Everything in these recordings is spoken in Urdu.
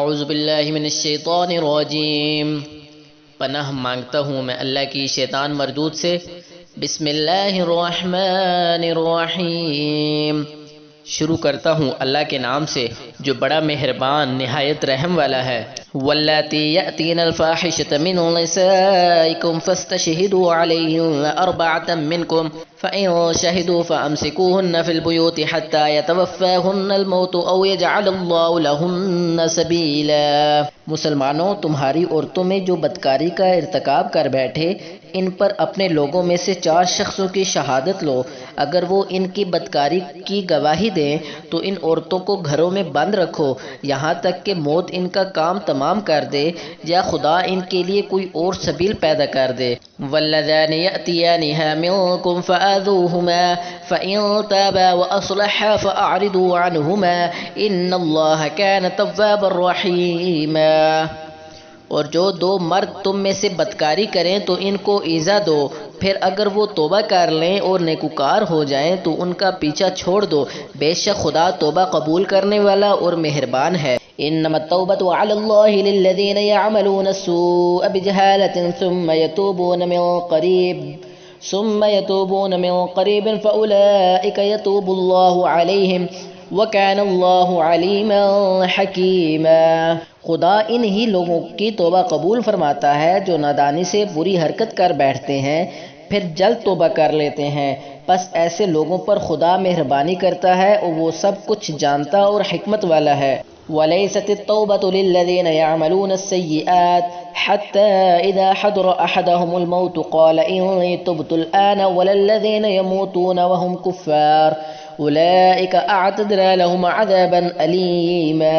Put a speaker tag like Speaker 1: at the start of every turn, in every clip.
Speaker 1: اعوذ باللہ من الشیطان الرجیم، پناہ مانگتا ہوں میں اللہ کی شیطان مردود سے۔ بسم اللہ الرحمن الرحیم، شروع کرتا ہوں اللہ کے نام سے جو بڑا مہربان نہایت رحم والا ہے۔ واللاتی یأتین الفاحشۃ من نسائکم فاستشہدوا علیہن اربعۃ منکم فإن شہدوا فأمسکوہن فی البیوت حتی یتوفاہن الموت او یجعل اللہ لہن سبیلا۔ مسلمانوں، تمہاری عورتوں میں جو بدکاری کا ارتکاب کر بیٹھے، ان پر اپنے لوگوں میں سے 4 شخصوں کی شہادت لو۔ اگر وہ ان کی بدکاری کی گواہی دیں تو ان عورتوں کو گھروں میں بند رکھو یہاں تک کہ موت ان کا کام تمام کر دے یا خدا ان کے لیے کوئی اور سبیل پیدا کر دے۔ واللذان یأتیانها منکم فآذوہما فإن تابا وأصلحا فأعرضوا عنہما ان اللہ کان توابا رحیما۔ اور جو 2 مرد تم میں سے بدکاری کریں تو ان کو ایذا دو، پھر اگر وہ توبہ کر لیں اور نیکوکار ہو جائیں تو ان کا پیچھا چھوڑ دو، بے شک خدا توبہ قبول کرنے والا اور مہربان ہے۔ انما التوبۃ علی اللہ للذین یعملون السوء بجہالۃ ثم یتوبون من قریب فاولئک یتوب اللہ علیہم وکان اللہ علیما حکیما۔ خدا انہی لوگوں کی توبہ قبول فرماتا ہے جو نادانی سے بری حرکت کر بیٹھتے ہیں پھر جلد توبہ کر لیتے ہیں، پس ایسے لوگوں پر خدا مہربانی کرتا ہے اور وہ سب کچھ جانتا اور حکمت والا ہے۔ وَلَيْسَتِ التَّوْبَةُ لِلَّذِينَ يَعْمَلُونَ السَّيِّئَاتِ حَتَّى إِذَا حَضَرَ أَحَدَهُمُ الْمَوْتُ قَالَ إِنِّي تُبْتُ الْآنَ وَلَا الَّذِينَ يَمُوتُونَ وَهُمْ كُفَّارٌ اولئک اعتدنا لهم عذابا علیما۔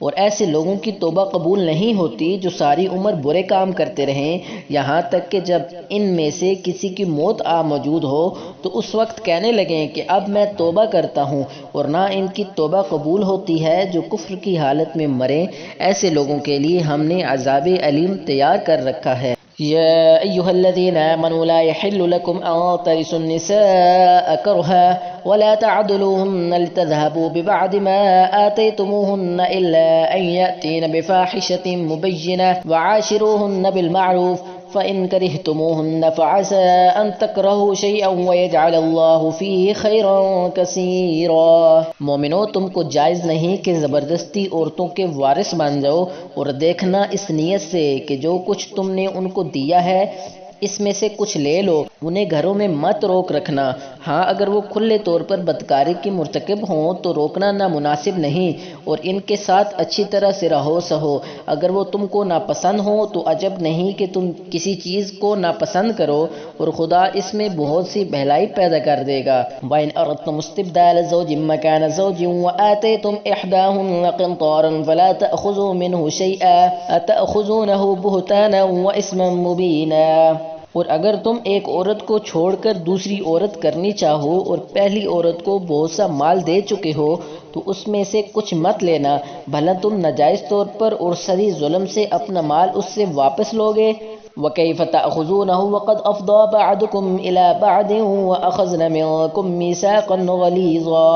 Speaker 1: اور ایسے لوگوں کی توبہ قبول نہیں ہوتی جو ساری عمر برے کام کرتے رہیں یہاں تک کہ جب ان میں سے کسی کی موت آ موجود ہو تو اس وقت کہنے لگیں کہ اب میں توبہ کرتا ہوں، اور نہ ان کی توبہ قبول ہوتی ہے جو کفر کی حالت میں مریں، ایسے لوگوں کے لیے ہم نے عذاب علیم تیار کر رکھا ہے۔ يا أيها الذين آمنوا لا يحل لكم أن ترثوا النساء كرها ولا تعضلوهن لتذهبوا ببعض ما آتيتموهن إلا أن يأتين بفاحشة مبينة وعاشروهن بالمعروف فإن كرهتموهن فعسى أن تكرهوا شيئا ويجعل الله فيه خيرا كثيرا۔ مومنو، تم کو جائز نہیں کہ زبردستی عورتوں کے وارث بن جاؤ، اور دیکھنا اس نیت سے کہ جو کچھ تم نے ان کو دیا ہے اس میں سے کچھ لے لو، انہیں گھروں میں مت روک رکھنا۔ ہاں، اگر وہ کھلے طور پر بدکاری کی مرتکب ہوں تو روکنا نامناسب نہیں، اور ان کے ساتھ اچھی طرح سے رہو سہو۔ اگر وہ تم کو ناپسند ہوں تو عجب نہیں کہ تم کسی چیز کو ناپسند کرو، اور خدا اس میں بہت سی بھلائی پیدا کر دے گا۔ وَإِنْ أَرَدْتُمُ اسْتِبْدَالَ زَوْجٍ مَّكَانَ زَوْجٍ وَآتَيْتُمْ إِحْدَاهُنَّ قِنطَارًا فَلَا تَأْخُذُوا مِنْهُ شَيْئًا أَتَأْخُذُونَهُ بُهْتَانًا وَإِثْمًا مُّبِينًا۔ اور اگر تم ایک عورت کو چھوڑ کر دوسری عورت کرنی چاہو اور پہلی عورت کو بہت سا مال دے چکے ہو تو اس میں سے کچھ مت لینا، بھلا تم ناجائز طور پر اور سری ظلم سے اپنا مال اس سے واپس لوگے۔ وَكَيْفَ تَأْخُذُونَهُ وَقَدْ أَفْضَىٰ بَعْضُكُمْ إِلَىٰ بَعْضٍ وَأَخَذْنَ مِنكُم مِّيثَاقًا غَلِيظًا۔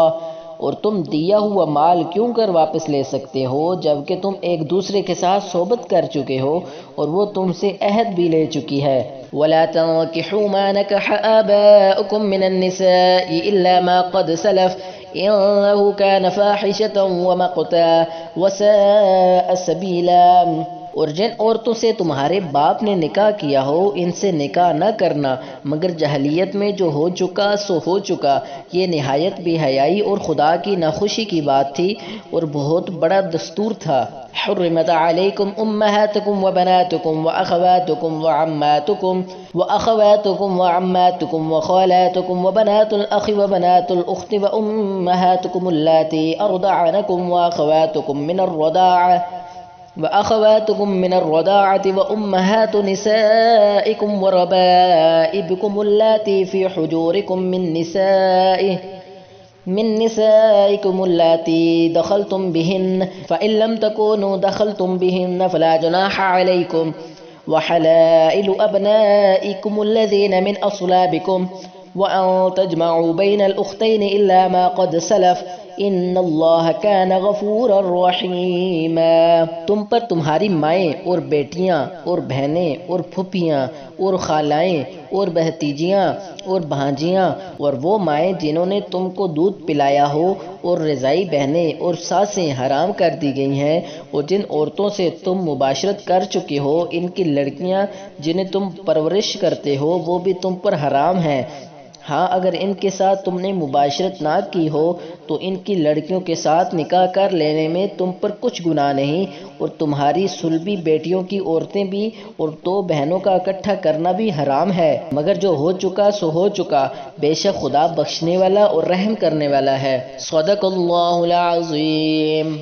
Speaker 1: اور تم دیا ہوا مال کیوں کر واپس لے سکتے ہو جبکہ تم ایک دوسرے کے ساتھ صحبت کر چکے ہو اور وہ تم سے عہد بھی لے چکی ہے۔ وَلَا تَنكِحُوا مَا نَكَحَ آبَاؤُكُم مِّنَ النِّسَاءِ إِلَّا مَا قَدْ سَلَفَ إِنَّهُ كَانَ فَاحِشَةً وَمَقْتًا وَسَاءَ سَبِيلًا۔ اور جن عورتوں سے تمہارے باپ نے نکاح کیا ہو ان سے نکاح نہ کرنا مگر جاہلیت میں جو ہو چکا سو ہو چکا، یہ نہایت بے حیائی اور خدا کی ناخوشی کی بات تھی اور بہت بڑا دستور تھا۔ حرمت علیکم امہاتکم وبناتکم واخواتکم وعماتکم وخالاتکم وبنات الاخ وبنات الاخت وامہاتکم اللاتی ارضعنکم وأخواتكم من الرضاعة وأمهات نسائكم وربائبكم اللاتي في حجوركم من نسائكم اللاتي دخلتم بهن فإن لم تكونوا دخلتم بهن فلا جناح عليكم وحلائل أبنائكم الذين من أصلابكم وأن تجمعوا بين الأختين إلا ما قد سلف ان اللہ کان غفورا رحیما۔ تم پر تمہاری مائیں اور بیٹیاں اور بہنیں اور پھوپھیاں اور خالائیں اور بہتیجیاں اور بھانجیاں اور وہ مائیں جنہوں نے تم کو دودھ پلایا ہو اور رضائی بہنیں اور ساسیں حرام کر دی گئی ہیں، اور جن عورتوں سے تم مباشرت کر چکے ہو ان کی لڑکیاں جنہیں تم پرورش کرتے ہو وہ بھی تم پر حرام ہیں۔ ہاں اگر ان کے ساتھ تم نے مباشرت نہ کی ہو تو ان کی لڑکیوں کے ساتھ نکاح کر لینے میں تم پر کچھ گناہ نہیں، اور تمہاری صلبی بیٹیوں کی عورتیں بھی اور 2 بہنوں کا اکٹھا کرنا بھی حرام ہے، مگر جو ہو چکا سو ہو چکا، بے شک خدا بخشنے والا اور رحم کرنے والا ہے۔ صدق اللہ العظیم۔